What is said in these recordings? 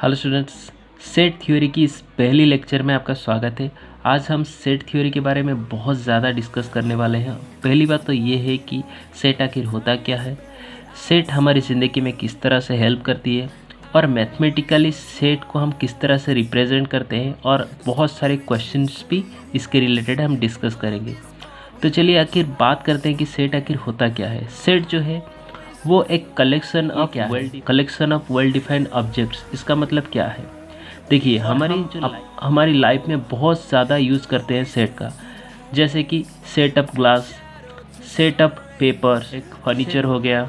Hello students, set theory की इस पहली लेक्चर में आपका स्वागत है। आज हम सेट थ्योरी के बारे में बहुत ज़्यादा डिस्कस करने वाले हैं। पहली बात तो ये है कि सेट आखिर होता क्या है, सेट हमारी ज़िंदगी में किस तरह से हेल्प करती है और मैथमेटिकली सेट को हम किस तरह से रिप्रेजेंट करते हैं, और बहुत सारे क्वेश्चंस भी इसके रिलेटेड हम डिस्कस करेंगे। तो चलिए आखिर बात करते हैं कि सेट आखिर होता क्या है। सेट जो है वो एक collection of well defined objects. इसका मतलब क्या है, देखिए हमारी लाइफ में बहुत ज़्यादा यूज़ करते हैं सेट का, जैसे कि set up glass, set up paper, एक फर्नीचर हो गया।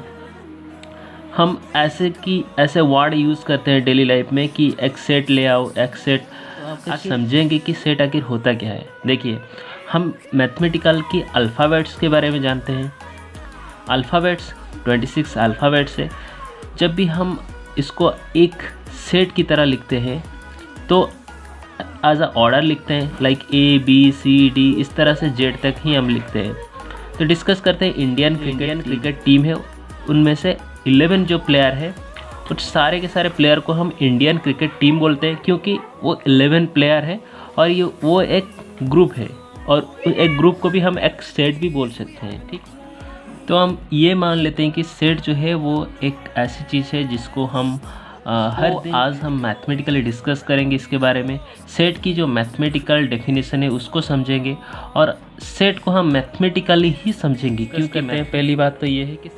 हम ऐसे वर्ड यूज़ करते हैं डेली लाइफ में कि एक सेट ले आओ, एक सेट। आज समझेंगे कि सेट आखिर होता क्या है। देखिए, हम मैथमेटिकल की अल्फ़ाबेट्स के बारे में जानते हैं। अल्फ़ाबेट्स 26 अल्फ़ाबेट्स है। जब भी हम इसको एक सेट की तरह लिखते हैं तो एज अ ऑर्डर लिखते हैं, लाइक ABCD, इस तरह से Z तक ही हम लिखते हैं। तो डिस्कस करते हैं इंडियन क्रिकेट टीम है, उनमें से 11 जो प्लेयर है, कुछ सारे के सारे प्लेयर को हम इंडियन क्रिकेट टीम बोलते हैं, क्योंकि वो 11 प्लेयर है और वो एक ग्रुप है, और एक ग्रुप को भी हम एक सेट भी बोल सकते हैं। ठीक, तो हम ये मान लेते हैं कि सेट जो है वो एक ऐसी चीज़ है जिसको हम आज हम मैथमेटिकली डिस्कस करेंगे इसके बारे में। सेट की जो मैथमेटिकल डेफिनेशन है उसको समझेंगे, और सेट को हम मैथमेटिकली ही समझेंगे। क्यों कहते हैं, पहली बात तो ये है कि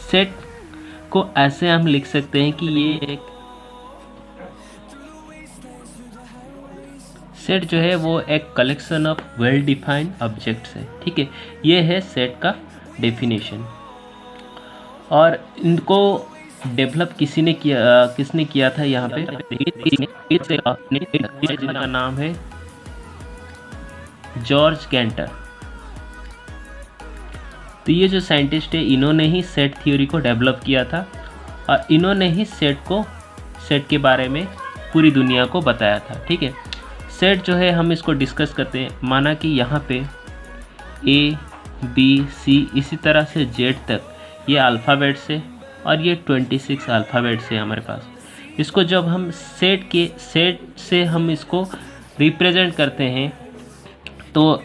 सेट को ऐसे हम लिख सकते हैं कि ये एक सेट जो है वो एक collection of well defined objects है। ठीक है, ये है सेट का डेफिनेशन। और इनको डेवलप किसने किया था यहाँ पे, जिनका नाम है जॉर्ज कैंटर। तो ये जो साइंटिस्ट है, इन्होंने ही सेट थ्योरी को डेवलप किया था, और इन्होंने ही सेट के बारे में पूरी दुनिया को बताया था। ठीक है, सेट जो है हम इसको डिस्कस करते हैं। माना कि यहाँ पे ABC इसी तरह से Z तक ये अल्फ़ाबेट्स है, और ये 26 अल्फ़ाबेट्स है हमारे पास। इसको जब हम सेट से हम इसको रिप्रेजेंट करते हैं तो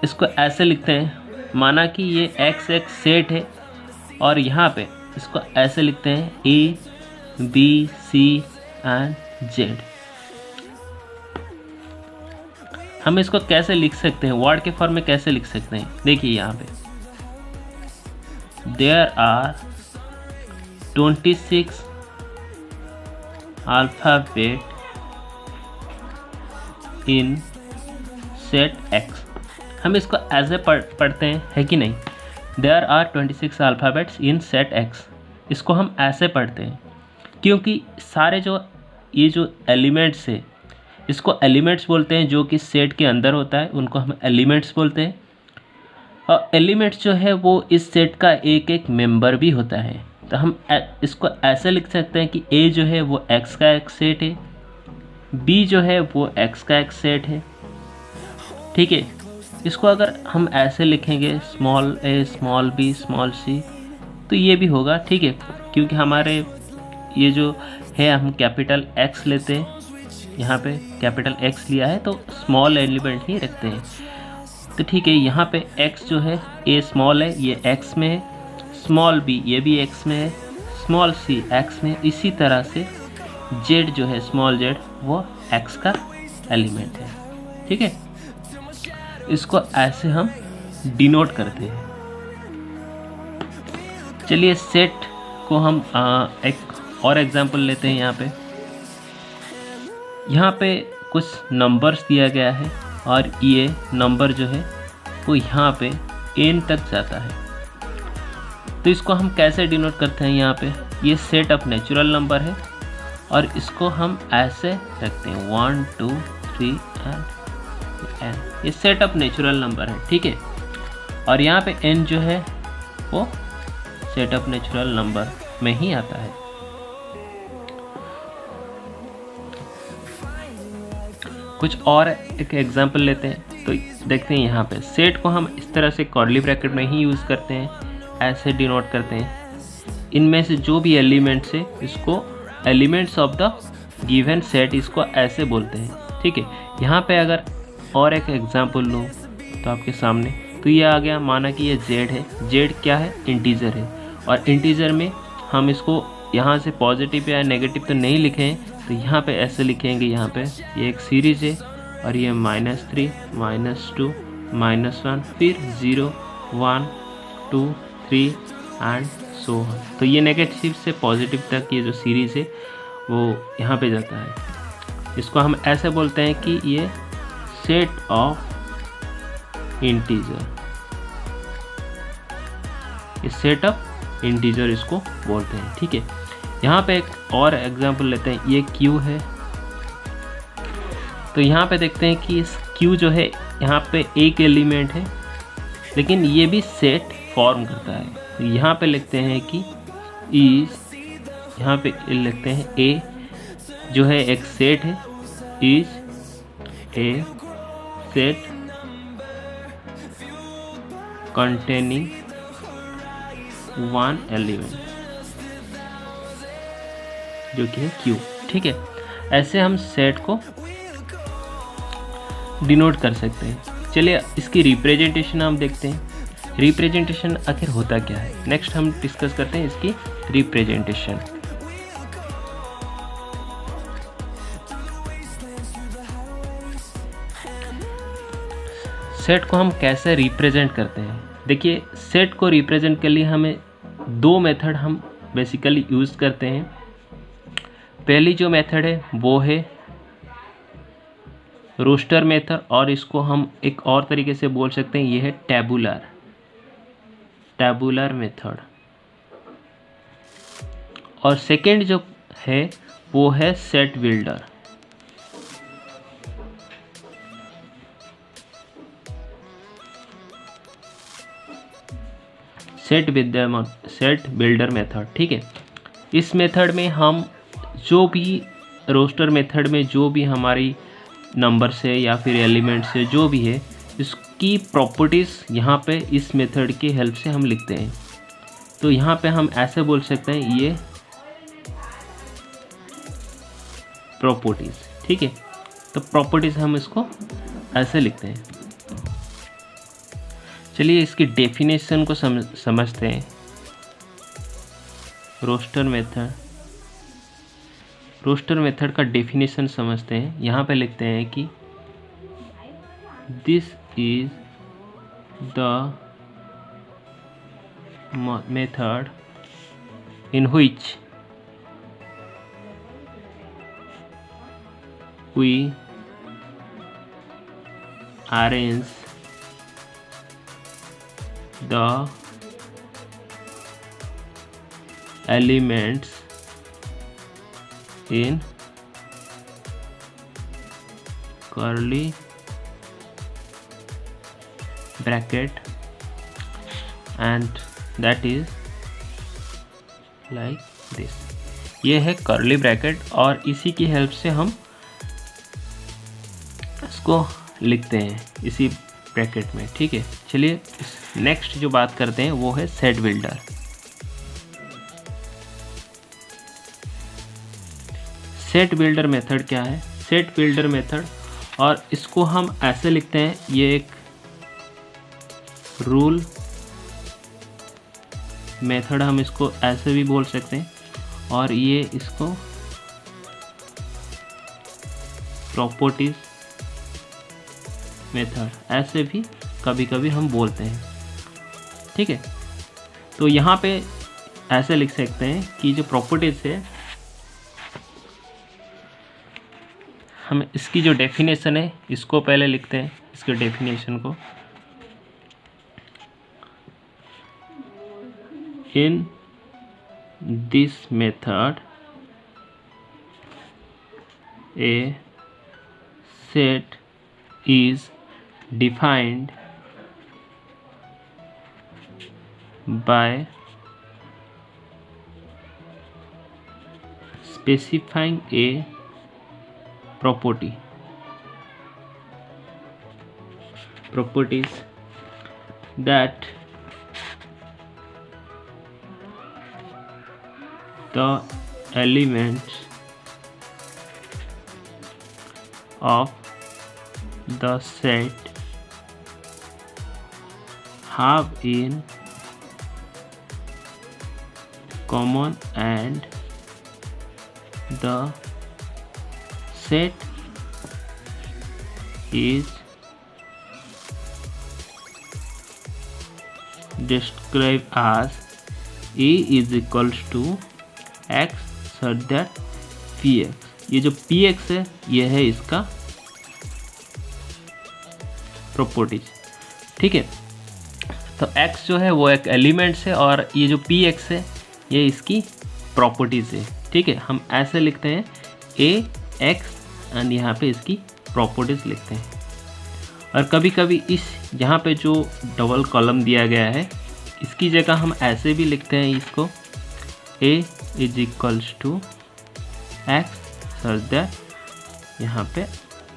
इसको ऐसे लिखते हैं। माना कि ये X एक सेट है, और यहाँ पे इसको ऐसे लिखते हैं ABC एंड Z। हम इसको कैसे लिख सकते हैं, वर्ड के फॉर्म में कैसे लिख सकते हैं। देखिए यहाँ पे there are 26 alphabet in set X। हम इसको ऐसे पढ़ते हैं, है कि नहीं। There are 26 alphabets in set X। इसको हम ऐसे पढ़ते हैं क्योंकि सारे ये जो एलिमेंट्स है, इसको एलिमेंट्स बोलते हैं, जो कि सेट के अंदर होता है, उनको हम एलिमेंट्स बोलते हैं। और एलिमेंट्स जो है वो इस सेट का एक एक मेंबर भी होता है। तो हम इसको ऐसे लिख सकते हैं कि A जो है वो X का एक सेट है, B जो है वो X का एक सेट है। ठीक है, इसको अगर हम ऐसे लिखेंगे small a small b small c, तो ये भी होगा। ठीक है, क्योंकि हमारे ये जो है हम कैपिटल X लेते हैं, यहाँ पे कैपिटल X लिया है तो स्मॉल एलिमेंट ही रखते हैं। तो ठीक है, यहाँ पे X जो है A स्मॉल है, ये X में है, स्मॉल b ये भी X में है, स्मॉल c X में है। इसी तरह से Z जो है स्मॉल z वो X का एलिमेंट है। ठीक है, इसको ऐसे हम डिनोट करते हैं। चलिए सेट को हम एक और एग्जांपल लेते हैं। यहाँ पे कुछ नंबर्स दिया गया है, और ये नंबर जो है वो यहाँ पे n तक जाता है। तो इसको हम कैसे डिनोट करते हैं, यहाँ पे ये सेट ऑफ नेचुरल नंबर है, और इसको हम ऐसे रखते हैं 1 2 3 एंड n। ये सेट ऑफ नेचुरल नंबर है। ठीक है, और यहाँ पे n जो है वो सेट ऑफ नेचुरल नंबर में ही आता है। कुछ और एक एग्जांपल लेते हैं। तो देखते हैं यहाँ पे सेट को हम इस तरह से कर्ली ब्रैकेट में ही यूज़ करते हैं, ऐसे डिनोट करते हैं। इनमें से जो भी एलिमेंट्स है इसको elements of the given set, इसको ऐसे बोलते हैं। ठीक है, यहाँ पे अगर और एक एग्जांपल लूँ तो आपके सामने, तो ये आ गया, माना कि ये z है, z क्या है, इंटीजर है, और इंटीजर में हम इसको यहाँ से पॉजिटिव या नेगेटिव तो नहीं लिखे हैं, तो यहाँ पे ऐसे लिखेंगे, यहाँ पे ये एक सीरीज है और ये -3, -2, -1, फिर 0, 1, 2, 3 एंड सो ऑन। तो ये नेगेटिव से पॉजिटिव तक ये जो सीरीज है वो यहाँ पे जाता है। इसको हम ऐसे बोलते हैं कि ये सेट ऑफ इंटीजर, ये सेट ऑफ इंटीजर इसको बोलते हैं। ठीक है, यहाँ पे एक और एग्जांपल लेते हैं, ये Q है। तो यहाँ पे देखते हैं कि इस Q जो है, यहाँ पे एक एलिमेंट है लेकिन ये भी सेट फॉर्म करता है। तो यहाँ पे लिखते हैं कि इज, यहाँ पे लिखते हैं A जो है एक सेट है, is a set containing one element, जो कि है Q। ठीक है, ऐसे हम सेट को डिनोट कर सकते हैं। चलिए इसकी रिप्रेजेंटेशन हम देखते हैं, रिप्रेजेंटेशन आखिर होता क्या है। नेक्स्ट हम डिस्कस करते हैं इसकी रिप्रेजेंटेशन। सेट को हम कैसे रिप्रेजेंट करते हैं, देखिए सेट को रिप्रेजेंट के लिए हमें दो मेथड हम बेसिकली यूज़ करते हैं। पहली जो मेथड है वो है रोस्टर मेथड, और इसको हम एक और तरीके से बोल सकते हैं, ये है टैबुलर मेथड। और सेकेंड जो है वो है set builder. Set builder method. ठीक है, इस मेथड में हम जो भी रोस्टर मेथड में जो भी हमारी नंबर से या फिर एलिमेंट से जो भी है, इसकी प्रॉपर्टीज़ यहाँ पे इस मेथड की हेल्प से हम लिखते हैं। तो यहाँ पे हम ऐसे बोल सकते हैं, ये प्रॉपर्टीज़। ठीक है, तो प्रॉपर्टीज़ हम इसको ऐसे लिखते हैं। चलिए इसकी डेफिनेशन को समझते हैं। रोस्टर मेथड का डेफिनेशन समझते हैं। यहाँ पे लिखते हैं कि this is the method in which we arrange the elements in curly bracket and that is like this। ये है कर्ली ब्रैकेट और इसी की हेल्प से हम इसको लिखते हैं इसी ब्रैकेट में। ठीक है, चलिए नेक्स्ट जो बात करते हैं वो है set builder. Set builder method क्या है? सेट बिल्डर मेथड, और इसको हम ऐसे लिखते हैं, ये एक रूल मेथड हम इसको ऐसे भी बोल सकते हैं, और ये इसको प्रॉपर्टीज मेथड ऐसे भी कभी कभी हम बोलते हैं। ठीक है, तो यहाँ पे ऐसे लिख सकते हैं कि जो प्रॉपर्टीज है, हम इसकी जो डेफिनेशन है इसको पहले लिखते हैं, इसके डेफिनेशन को। In this method A set is defined by specifying a properties that the elements of the set have in common and the set is described as A is equals to x such that px। ये जो px है ये है इसका properties. ठीक है, तो x जो है वो एक एलिमेंट्स है और ये जो px है ये इसकी प्रॉपर्टीज है। ठीक है, हम ऐसे लिखते हैं a x एंड यहाँ पे इसकी प्रॉपर्टीज लिखते हैं। और कभी कभी इस यहाँ पे जो डबल कॉलम दिया गया है इसकी जगह हम ऐसे भी लिखते हैं इसको a is equals to x such that, यहाँ पे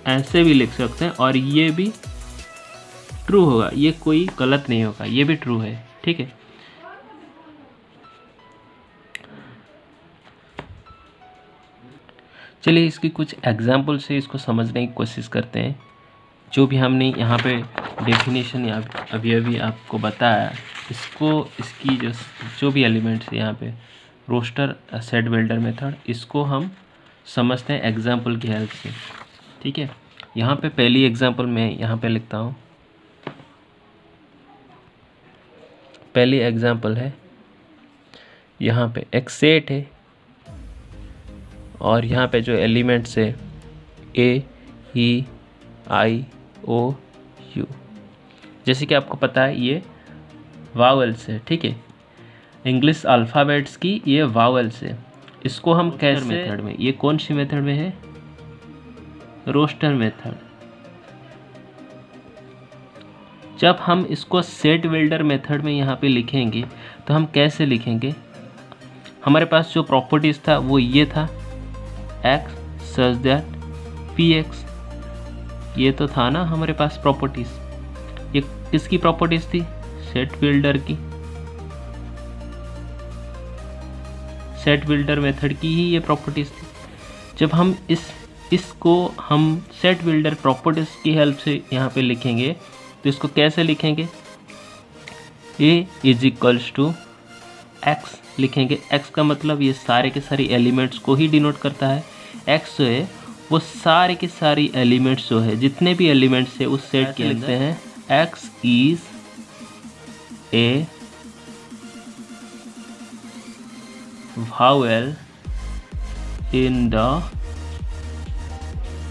ऐसे भी लिख सकते हैं और ये भी ट्रू होगा, ये कोई गलत नहीं होगा, ये भी ट्रू है। ठीक है, चलिए इसकी कुछ एग्जाम्पल से इसको समझने की कोशिश करते हैं। जो भी हमने यहाँ पे डेफिनेशन अभी आपको बताया, इसको इसकी जो भी एलिमेंट्स यहाँ पे रोस्टर सेट बिल्डर मेथड, इसको हम समझते हैं एग्जाम्पल की हेल्प से। ठीक है, यहाँ पे पहली एग्जाम्पल मैं यहाँ पे लिखता हूँ। पहली एग्जाम्पल है, यहाँ पे एक सेट है और यहाँ पे जो एलिमेंट्स है ए ई आई ओ यू, जैसे कि आपको पता है ये वावल्स है। ठीक है, इंग्लिश अल्फ़ाबेट्स की ये वावल्स है। इसको हम कैसे मेथड में, ये कौन सी मेथड में है, रोस्टर मेथड। जब हम इसको सेट बिल्डर मेथड में यहाँ पे लिखेंगे तो हम कैसे लिखेंगे, हमारे पास जो प्रॉपर्टीज था वो ये था x such that P x, ये तो था ना हमारे पास प्रॉपर्टीज। ये किसकी प्रॉपर्टीज थी, सेट बिल्डर की, सेट बिल्डर मेथड की ही ये प्रॉपर्टीज थी। जब हम इसको हम सेट बिल्डर प्रॉपर्टीज की हेल्प से यहाँ पे लिखेंगे तो इसको कैसे लिखेंगे, ए इज इक्वल्स टू एक्स लिखेंगे। एक्स का मतलब ये सारे के सारे एलिमेंट्स को ही डिनोट करता है। एक्स जो है वो सारे के सारी एलिमेंट्स जो है, जितने भी एलिमेंट्स है उस सेट के लिखते हैं x is a vowel in the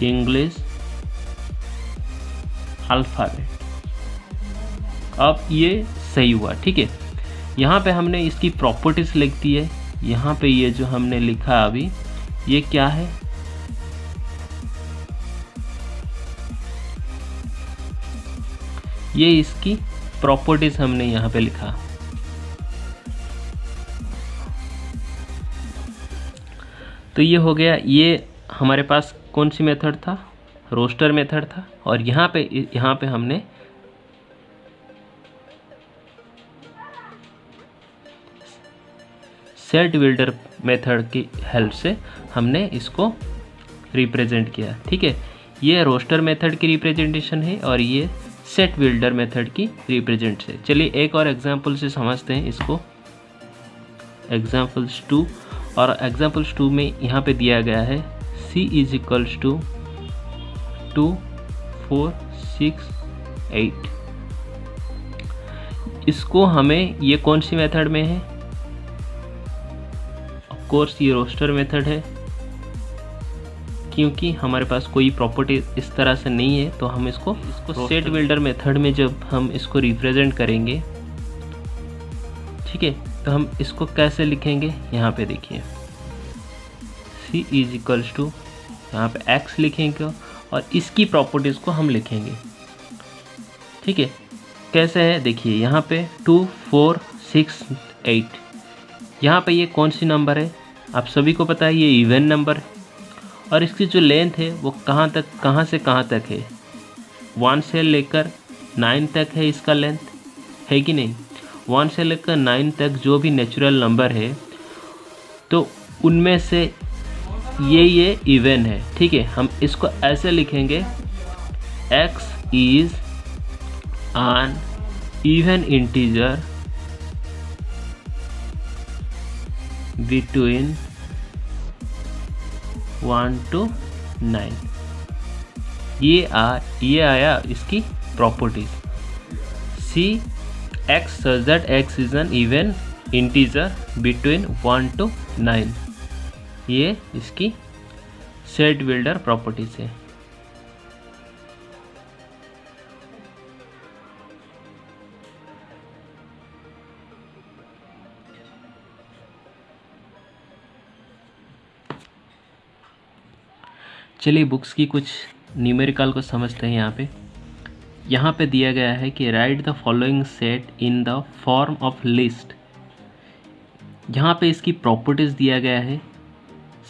English alphabet। अब ये सही हुआ। ठीक है, यहाँ पे हमने इसकी प्रॉपर्टीज लिख दी है। यहाँ पे ये जो हमने लिखा अभी ये क्या है, ये इसकी प्रॉपर्टीज हमने यहाँ पे लिखा। तो ये हो गया, ये हमारे पास कौन सी मेथड था, रोस्टर मेथड था। और यहाँ पे हमने सेट बिल्डर मेथड की हेल्प से हमने इसको रिप्रेजेंट किया। ठीक है, ये रोस्टर मेथड की रिप्रेजेंटेशन है और ये सेट बिल्डर मेथड की रिप्रेजेंट है। चलिए एक और एग्जांपल से समझते हैं इसको, एग्जांपल्स 2। और एग्जांपल्स 2 में यहाँ पे दिया गया है c इज इक्वल्स टू 2 4 6 8। इसको हमें, ये कौन सी मेथड में है, ऑफ कोर्स ये रोस्टर मेथड है। क्योंकि हमारे पास कोई प्रॉपर्टी इस तरह से नहीं है तो हम इसको सेट बिल्डर मेथड में जब हम इसको रिप्रेजेंट करेंगे, ठीक है, तो हम इसको कैसे लिखेंगे, यहाँ पे देखिए c इज इक्वल्स टू, यहाँ पे x लिखेंगे और इसकी प्रॉपर्टीज़ को हम लिखेंगे। ठीक है, कैसे है देखिए, यहाँ पे 2 4 6 8, यहाँ पे ये कौन सी नंबर है, आप सभी को पता है ये इवन नंबर है। और इसकी जो लेंथ है वो कहाँ से कहाँ तक है, 1 से लेकर 9 तक है इसका लेंथ, है कि नहीं। 1 से लेकर 9 तक जो भी नेचुरल नंबर है तो उनमें से ये इवन है, ठीक है। हम इसको ऐसे लिखेंगे, x is an even integer between 1 to 9। ये आया इसकी properties. C x such that x is an even integer between 1 to 9, ये इसकी सेट बिल्डर प्रॉपर्टीज है। चलिए बुक्स की कुछ न्यूमेरिकल को समझते हैं। यहाँ पे दिया गया है कि right the following set in the form of list. यहाँ पे इसकी प्रॉपर्टीज़ दिया गया है,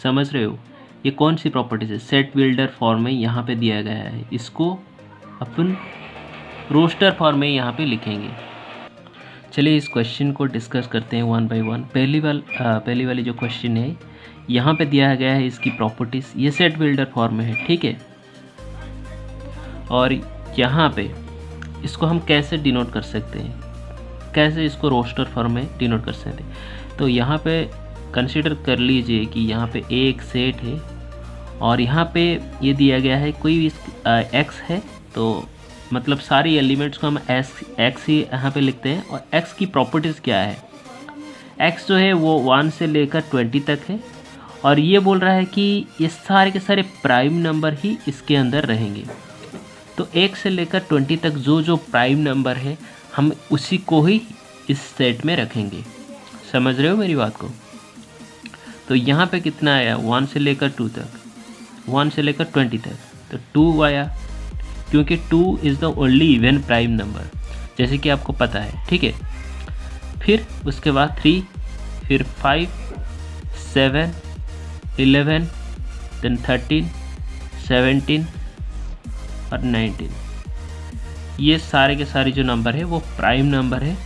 समझ रहे हो। ये कौन सी प्रॉपर्टीज़ है, सेट बिल्डर फॉर्म में यहाँ पे दिया गया है। इसको अपन रोस्टर फॉर्म में यहाँ पे लिखेंगे। चलिए इस क्वेश्चन को डिस्कस करते हैं वन बाय वन। पहली वाली जो क्वेश्चन है, यहाँ पे दिया गया है इसकी प्रॉपर्टीज़, ये सेट बिल्डर फॉर्म में है, ठीक है। और यहाँ पे इसको हम कैसे डिनोट कर सकते हैं, कैसे इसको रोस्टर फॉर्म में डिनोट कर सकते हैं। तो यहाँ पे कंसीडर कर लीजिए कि यहाँ पे एक सेट है और यहाँ पे ये दिया गया है कोई भी एक्स है, तो मतलब सारी एलिमेंट्स को हम एक्स ही यहाँ पे लिखते हैं। और एक्स की प्रॉपर्टीज़ क्या है, एक्स जो है वो 1 से लेकर 20 तक है। और ये बोल रहा है कि ये सारे के सारे प्राइम नंबर ही इसके अंदर रहेंगे। तो 1 से लेकर 20 तक जो प्राइम नंबर है हम उसी को ही इस सेट में रखेंगे। समझ रहे हो मेरी बात को। तो यहाँ पे कितना आया, 1 से लेकर 2 तक, 1 से लेकर 20 तक, तो 2 आया, क्योंकि 2 is the only even prime number, जैसे कि आपको पता है, ठीक है। फिर उसके बाद 3, फिर 5, 7, 11, देन 13, 17 और 19। ये सारे के सारे जो नंबर है वो प्राइम नंबर है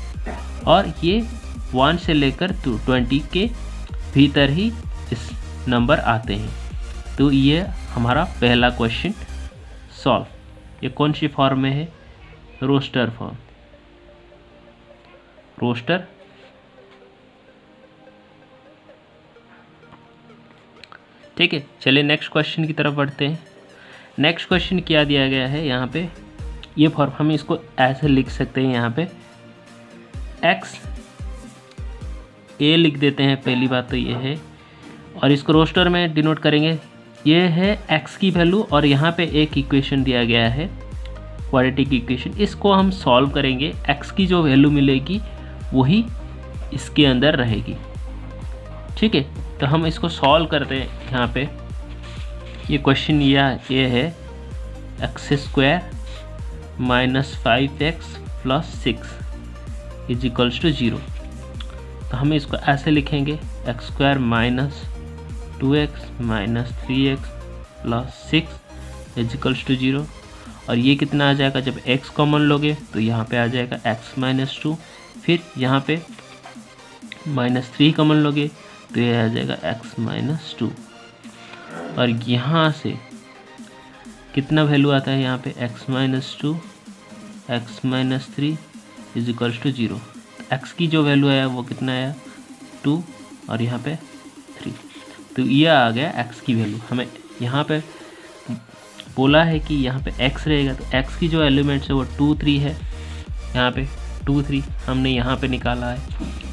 और ये 1 से लेकर 20 के भीतर ही इस नंबर आते हैं। तो ये हमारा पहला क्वेश्चन सॉल्व। ये कौन सी फॉर्म में है, रोस्टर फॉर्म, रोस्टर। ठीक है, चलिए नेक्स्ट क्वेश्चन की तरफ बढ़ते हैं। नेक्स्ट क्वेश्चन क्या दिया गया है यहाँ पे, ये फॉर्म हम इसको ऐसे लिख सकते हैं। यहाँ पे एक्स ए लिख देते हैं, पहली बात तो ये है। और इसको रोस्टर में डिनोट करेंगे, ये है एक्स की वैल्यू और यहाँ पे एक इक्वेशन दिया गया है, क्वाड्रेटिक इक्वेशन। इसको हम सॉल्व करेंगे, एक्स की जो वैल्यू मिलेगी वही इसके अंदर रहेगी, ठीक है। तो हम इसको सॉल्व करते हैं। यहाँ पे ये क्वेश्चन ये है x² - 5x + 6 = 0। तो हम इसको ऐसे लिखेंगे, x² - 2x - 3x + 6 = 0। और ये कितना आ जाएगा, जब x कॉमन लोगे तो यहाँ पे आ जाएगा x - 2, फिर यहाँ पे -3 कॉमन लोगे तो ये आ जाएगा x - 2। और यहाँ से कितना वैल्यू आता है यहाँ पे, x - 2, x - 3 = 0। x की जो वैल्यू आया वो कितना आया, 2 और यहाँ पे 3। तो ये आ गया x की वैल्यू। हमें यहाँ पे बोला है कि यहाँ पे x रहेगा, तो x की जो एलिमेंट्स है वो 2, 3 है। यहाँ पे 2, 3 हमने यहाँ पे निकाला है,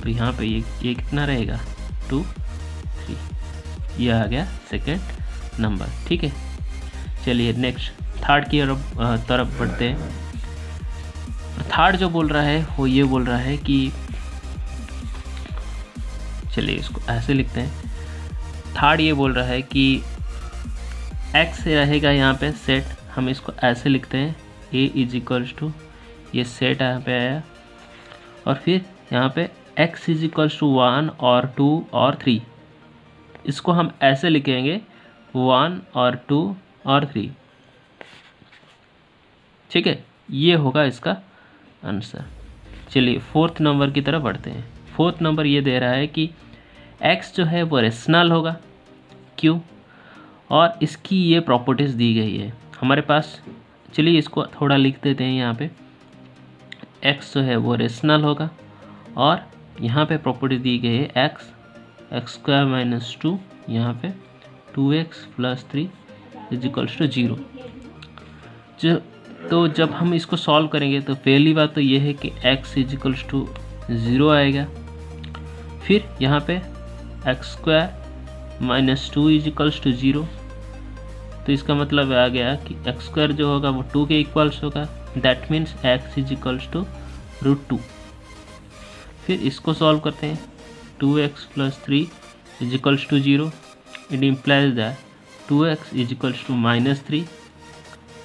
तो यहाँ पे ये कितना रहेगा, 2, 3। ये आ गया सेकेंड नंबर, ठीक है। चलिए नेक्स्ट थर्ड की तरफ बढ़ते हैं। थर्ड जो बोल रहा है वो ये बोल रहा है कि, चलिए इसको ऐसे लिखते हैं। थर्ड ये बोल रहा है कि x रहेगा यहाँ पे सेट, हम इसको ऐसे लिखते हैं, a = ये सेट यहाँ पे आया। और फिर यहाँ पे x = 1 और 2 और 3, इसको हम ऐसे लिखेंगे 1 और 2 और 3, ठीक है। ये होगा इसका आंसर। चलिए फोर्थ नंबर की तरफ बढ़ते हैं। फोर्थ नंबर ये दे रहा है कि एक्स जो है वो रेशनल होगा, क्यों, और इसकी ये प्रॉपर्टीज़ दी गई है हमारे पास। चलिए इसको थोड़ा लिख देते हैं यहाँ पे। एक्स जो है वो रेशनल होगा और यहाँ पे प्रॉपर्टी दी गई है एक्स स्क्वायर माइनस 2, यहाँ पे 2x plus 3 is equals to 0। तो जब हम इसको सॉल्व करेंगे तो पहली बात तो ये है कि x इज इक्वल्स टू 0 आएगा। फिर यहाँ पे x square minus 2 is equals to 0, तो इसका मतलब आ गया कि एक्स स्क्वायर जो होगा वो 2 के इक्वल्स होगा, that means x is equals to √2। फिर इसको सॉल्व करते हैं, 2x plus 3 is equals to 0, it implies that 2x is equals to -3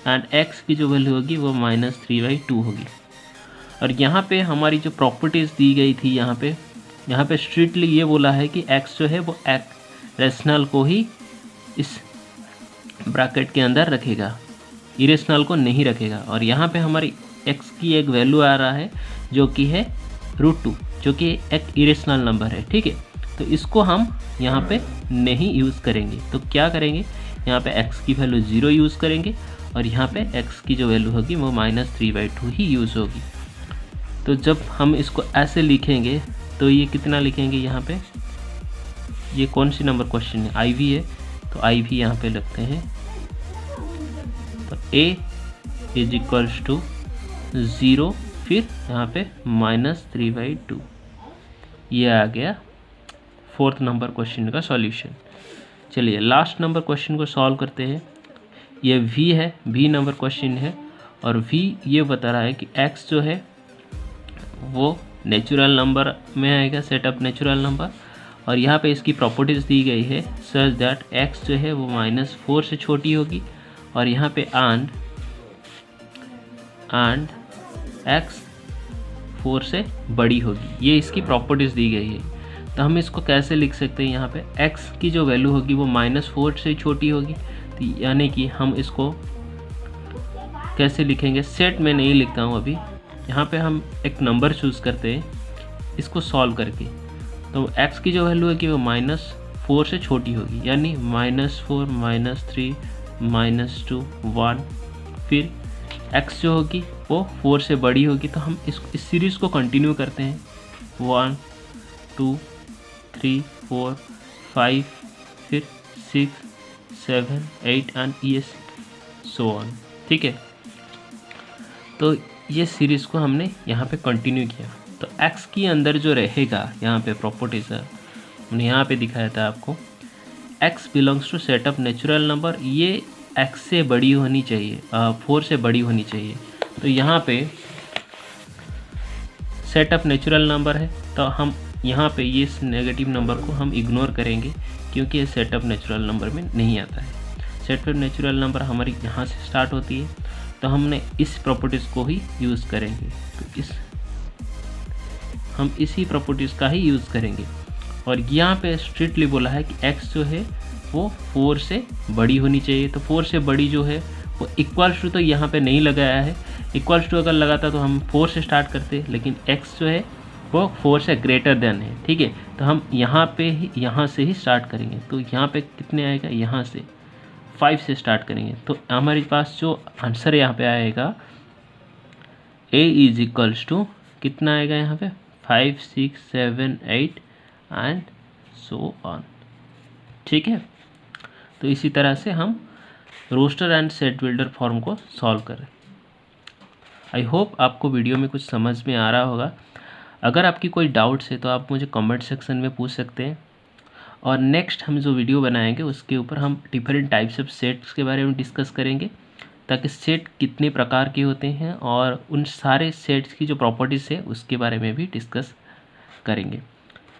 and x की जो वैल्यू होगी वो -3/2 होगी। और यहाँ पे हमारी जो प्रॉपर्टीज़ दी गई थी, यहाँ पे स्ट्रिक्टली ये बोला है कि x जो है वो रेशनल को ही इस ब्रैकेट के अंदर रखेगा, इरेशनल को नहीं रखेगा। और यहाँ पे हमारी x की एक वैल्यू आ रहा है जो कि है √2, जो कि एक इरेशनल नंबर है, ठीक है। तो इसको हम यहाँ पे नहीं यूज़ करेंगे, तो क्या करेंगे, यहाँ पे x की वैल्यू 0 यूज़ करेंगे और यहाँ पे x की जो वैल्यू होगी वो -3/2 ही यूज़ होगी। तो जब हम इसको ऐसे लिखेंगे तो ये कितना लिखेंगे, यहाँ पे ये कौन सी नंबर क्वेश्चन है, IV है, तो IV यहाँ पे लगते हैं। तो a इज इक्वल्स टू 0, फिर यहाँ पे -3/2, ये आ गया 4th नंबर क्वेश्चन का सॉल्यूशन। चलिए लास्ट नंबर क्वेश्चन को सॉल्व करते हैं। ये V है, V नंबर क्वेश्चन है और V ये बता रहा है कि x जो है वो नेचुरल नंबर में आएगा, सेट ऑफ नेचुरल नंबर, और यहाँ पे इसकी प्रॉपर्टीज़ दी गई है सच दैट x जो है वो -4 से छोटी होगी और यहाँ पे एंड x 4 से बड़ी होगी, ये इसकी प्रॉपर्टीज़ दी गई है। तो हम इसको कैसे लिख सकते हैं, यहाँ पे x की जो वैल्यू होगी वो -4 से छोटी होगी, तो यानी कि हम इसको कैसे लिखेंगे, सेट में नहीं लिखता हूँ अभी, यहाँ पे हम एक नंबर चूज़ करते हैं इसको सॉल्व करके। तो x की जो वैल्यू है कि वो -4 से छोटी होगी, यानी -4 -3 -2 1, फिर x जो होगी वो 4 से बड़ी होगी। तो हम इस सीरीज़ को कंटिन्यू करते हैं, 1 2 3 4 5, फिर 6 7 8 एंड ये सो ऑन, ठीक है। तो ये सीरीज़ को हमने यहाँ पे कंटिन्यू किया। तो x की अंदर जो रहेगा, यहाँ पे प्रॉपर्टीज है हमने यहाँ पे दिखाया था आपको, x belongs to set of natural number, ये x से बड़ी होनी चाहिए, 4 से बड़ी होनी चाहिए। तो यहाँ पे सेट ऑफ नेचुरल नंबर है, तो हम यहाँ पे ये नेगेटिव नंबर को हम इग्नोर करेंगे क्योंकि ये सेट ऑफ नेचुरल नंबर में नहीं आता है। सेट ऑफ नेचुरल नंबर हमारी यहाँ से स्टार्ट होती है, तो हमने इस प्रॉपर्टीज़ को ही यूज़ करेंगे, तो हम इसी प्रॉपर्टीज़ का ही यूज़ करेंगे। और यहाँ पे स्ट्रिक्टली बोला है कि x जो है वो 4 से बड़ी होनी चाहिए। तो 4 से बड़ी जो है वो इक्वल्स टू तो यहाँ पे नहीं लगाया है, इक्वल्स टू अगर लगाता तो हम 4 से स्टार्ट करते, लेकिन x जो है वो 4 से ग्रेटर देन है, ठीक है। तो हम यहाँ से ही स्टार्ट करेंगे। तो यहाँ पे कितने आएगा, यहाँ से 5 से स्टार्ट करेंगे। तो हमारे पास जो आंसर यहाँ पे आएगा a इज इक्वल्स टू कितना आएगा, यहाँ पे 5 6 7 8 एंड सो ऑन, ठीक है। तो इसी तरह से हम roster and set builder form को सॉल्व करें। आई होप आपको वीडियो में कुछ समझ में आ रहा होगा। अगर आपकी कोई डाउट्स है तो आप मुझे कमेंट सेक्शन में पूछ सकते हैं, और नेक्स्ट हम जो वीडियो बनाएंगे उसके ऊपर हम डिफरेंट टाइप्स ऑफ सेट्स के बारे में डिस्कस करेंगे, ताकि सेट कितने प्रकार के होते हैं और उन सारे सेट्स की जो प्रॉपर्टीज़ है उसके बारे में भी डिस्कस करेंगे।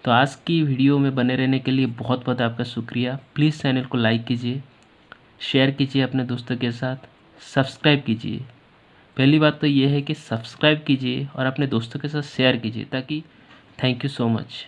तो आज की वीडियो में बने रहने के लिए बहुत बहुत आपका शुक्रिया। प्लीज़ चैनल को लाइक कीजिए, शेयर कीजिए अपने दोस्तों के साथ, सब्सक्राइब कीजिए। पहली बात तो ये है कि सब्सक्राइब कीजिए और अपने दोस्तों के साथ शेयर कीजिए, ताकि थैंक यू सो मच।